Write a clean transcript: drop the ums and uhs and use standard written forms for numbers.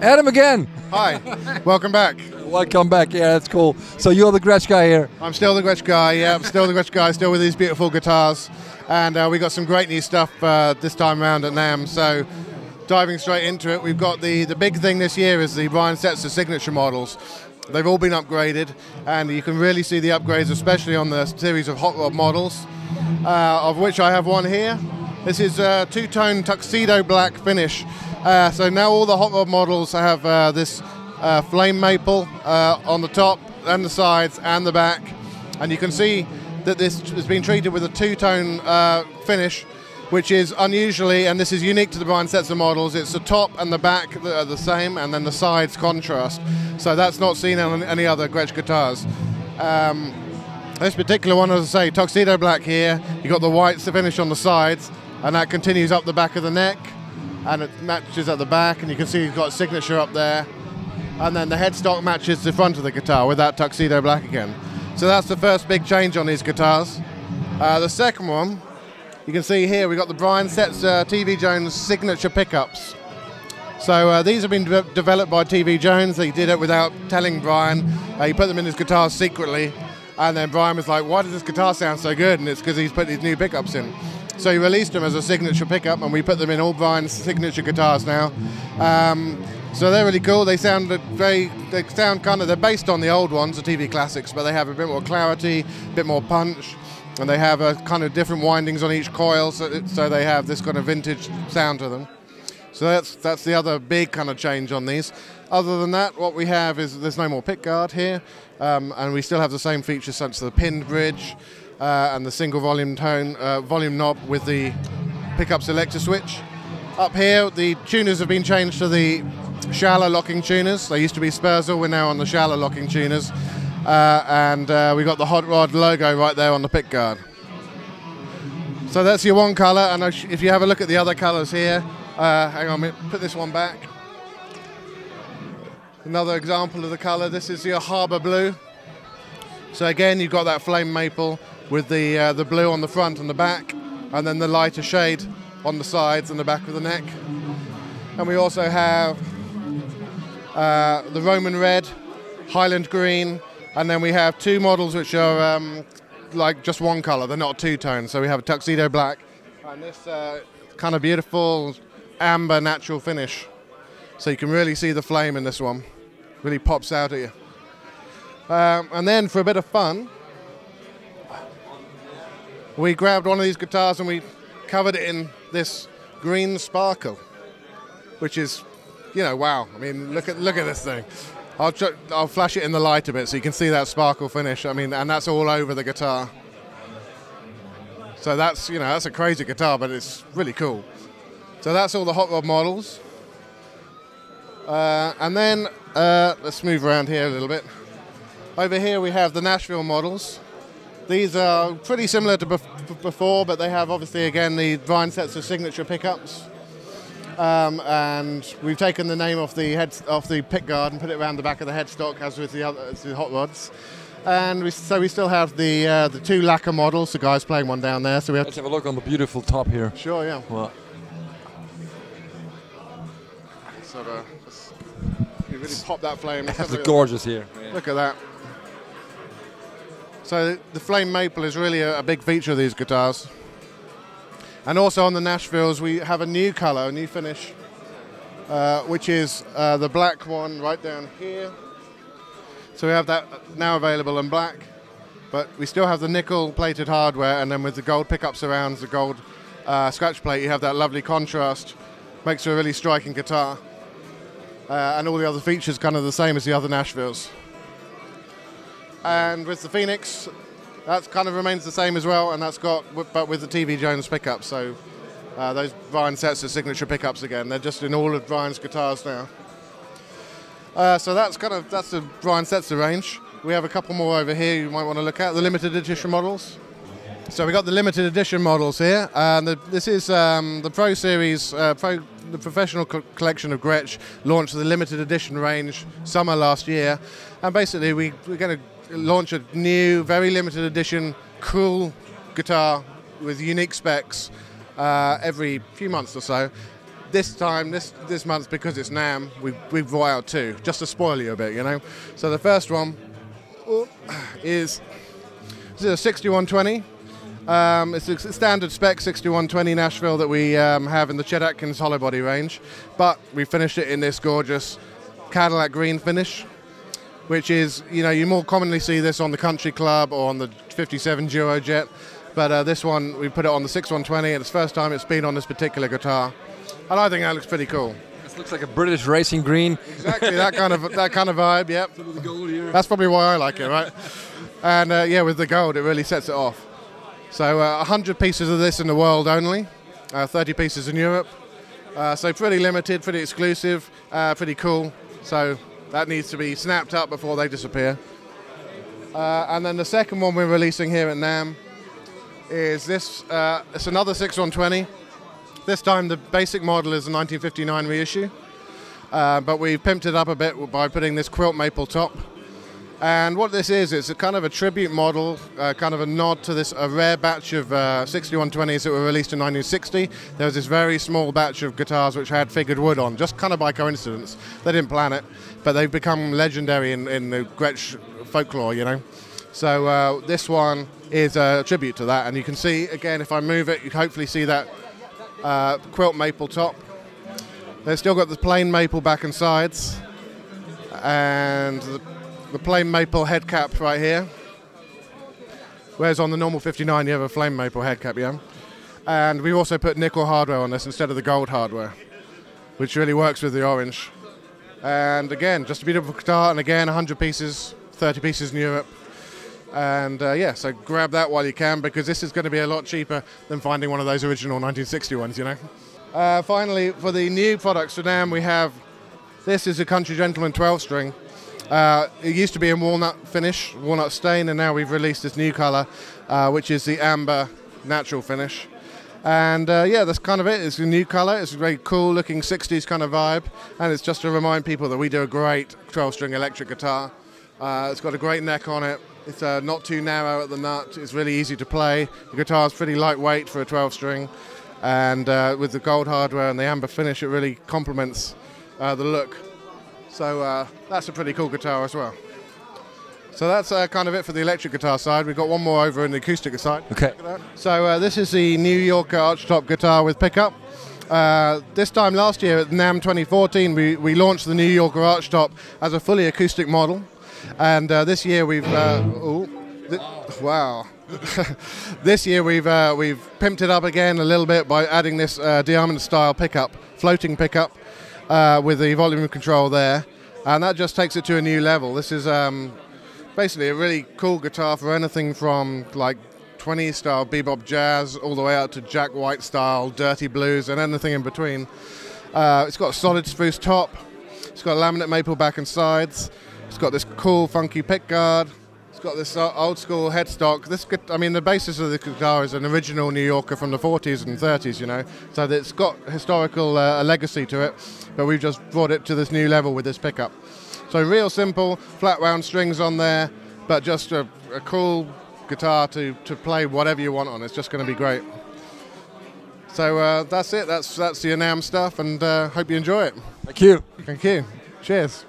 Adam again. Hi, welcome back. Welcome back. Yeah, that's cool. So you're the Gretsch guy here. I'm still the Gretsch guy. Yeah, I'm still the Gretsch guy. Still with these beautiful guitars, and we got some great new stuff this time around at NAMM. So diving straight into it, we've got the big thing this year is the Brian-Setzer signature models. They've all been upgraded, and you can really see the upgrades, especially on the series of hot rod models, of which I have one here. This is a two-tone tuxedo black finish. So now all the hot rod models have this flame maple on the top and the sides and the back, and you can see that this has been treated with a two-tone finish, which is unusually, and this is unique to the Brian-Setzer models. It's the top and the back that are the same, and then the sides contrast. So that's not seen on any other Gretsch guitars. This particular one, as I say, tuxedo black here. You got the white finish on the sides, and that continues up the back of the neck, and it matches at the back, and you can see you've got a signature up there. And then the headstock matches the front of the guitar with that tuxedo black again. So that's the first big change on these guitars. The second one, you can see here we've got the Brian-Setzer TV Jones signature pickups. So these have been developed by TV Jones. He did it without telling Brian. He put them in his guitars secretly, and then Brian was like, why does this guitar sound so good? And it's because he's put these new pickups in. So he released them as a signature pickup, and we put them in all Brian's signature guitars now. So they're really cool. They sound they're based on the old ones, the TV classics, but they have a bit more clarity, a bit more punch, and they have a kind of different windings on each coil, so they have this kind of vintage sound to them. So that's the other big kind of change on these. Other than that, what we have is there's no more pickguard here, and we still have the same features such as the pinned bridge and the single volume volume knob with the pickup selector switch. Up here, the tuners have been changed to the shallow locking tuners. They used to be Spurzl, we're now on the shallow locking tuners, and we got the hot rod logo right there on the pickguard. So that's your one colour, and if you have a look at the other colours here, hang on a minute, put this one back. Another example of the colour, this is your Harbour Blue. So again, you've got that flame maple with the blue on the front and the back, and then the lighter shade on the sides and the back of the neck. And we also have the Roman Red, Highland Green, and then we have two models which are like just one colour, they're not two-tone. So we have a Tuxedo Black and this kind of beautiful amber natural finish. So you can really see the flame in this one, really pops out at you. And then for a bit of fun, we grabbed one of these guitars and we covered it in this green sparkle, which is, you know, wow. I mean, look at this thing. I'll flash it in the light a bit so you can see that sparkle finish. I mean, and that's all over the guitar. So that's, you know, that's a crazy guitar, but it's really cool. So that's all the hot rod models. And then let's move around here a little bit. Over here we have the Nashville models. These are pretty similar to before, but they have obviously again the Brian-Setzer signature pickups. And we've taken the name off the pickguard and put it around the back of the headstock, as with the hot rods. And we still have the two lacquer models. The guy's playing one down there. So Let's have a look on the beautiful top here. Sure, yeah. Well, So you really pop that flame. that's gorgeous here. Yeah. Look at that. So the flame maple is really a big feature of these guitars. And also on the Nashvilles we have a new colour, a new finish, which is the black one right down here. So we have that now available in black, but we still have the nickel plated hardware, and then with the gold pickup surrounds, the gold scratch plate, you have that lovely contrast. Makes it a really striking guitar. And all the other features kind of the same as the other Nashvilles. And with the Phoenix, that kind of remains the same as well, and that's got, but with the TV Jones pickups. So those Brian-Setzer signature pickups again. They're just in all of Brian's guitars now. So that's the Brian-Setzer range. We have a couple more over here you might want to look at, the limited edition models. So we got the limited edition models here, and this is the Pro Series, the professional collection of Gretsch launched the limited edition range summer last year, and basically we're going to launch a new, very limited edition, cool guitar with unique specs every few months or so. this month, because it's NAMM, we've brought out two, just to spoil you a bit, you know. So the first one is a 6120. It's a standard spec 6120 Nashville that we have in the Chet Atkins hollow body range, but we finished it in this gorgeous Cadillac green finish, which is, you know, you more commonly see this on the Country Club or on the 57 Duojet, but this one, we put it on the 6120, and it's the first time it's been on this particular guitar, and I think that looks pretty cool. This looks like a British racing green. Exactly, that kind of vibe, yep. Some of the gold here. That's probably why I like it, right? And yeah, with the gold, it really sets it off. So 100 pieces of this in the world only, 30 pieces in Europe. So pretty limited, pretty exclusive, pretty cool. So that needs to be snapped up before they disappear. And then the second one we're releasing here at NAMM is this. It's another 6120. This time the basic model is a 1959 reissue, but we've pimped it up a bit by putting this quilt maple top. And what this is, it's a kind of a tribute model, kind of a nod to this a rare batch of 6120s that were released in 1960. There was this very small batch of guitars which had figured wood on, just kind of by coincidence. They didn't plan it, but they've become legendary in the Gretsch folklore, you know. So this one is a tribute to that, and you can see, again, if I move it, you can hopefully see that quilt maple top. They've still got the plain maple back and sides, and the plain maple head cap right here, whereas on the normal 59 you have a flame maple head cap, yeah? And we also put nickel hardware on this instead of the gold hardware, which really works with the orange. And again, just a beautiful guitar, and again 100 pieces, 30 pieces in Europe. And yeah, so grab that while you can, because this is going to be a lot cheaper than finding one of those original 1960 ones, you know? Finally, for the new products for NAMM, we have, this is a Country Gentleman 12-string. It used to be a walnut finish, walnut stain, and now we've released this new color, which is the amber natural finish. And yeah, that's kind of it. It's a new color. It's a very cool looking 60s kind of vibe, and it's just to remind people that we do a great 12-string electric guitar. It's got a great neck on it. It's not too narrow at the nut. It's really easy to play. The guitar's pretty lightweight for a 12-string, and with the gold hardware and the amber finish, it really complements the look. So that's a pretty cool guitar as well. So that's kind of it for the electric guitar side. We've got one more over in the acoustic side. Okay. So this is the New Yorker archtop guitar with pickup. This time last year at NAMM 2014, we launched the New Yorker archtop as a fully acoustic model. And this year we've... wow. This year we've pimped it up again a little bit by adding this diamond style pickup, floating pickup, with the volume control there, and that just takes it to a new level. This is basically a really cool guitar for anything from like 20s style bebop jazz all the way out to Jack White style dirty blues and anything in between. It's got a solid spruce top, it's got laminate maple back and sides, it's got this cool funky pick guard, it's got this old school headstock. I mean, the basis of the guitar is an original New Yorker from the 40s and 30s, you know, so it's got historical legacy to it, but we've just brought it to this new level with this pickup. So real simple, flat wound strings on there, but just a cool guitar to play whatever you want on. It's just going to be great. So that's it. That's the NAMM stuff, and hope you enjoy it. Thank you. Thank you. Cheers.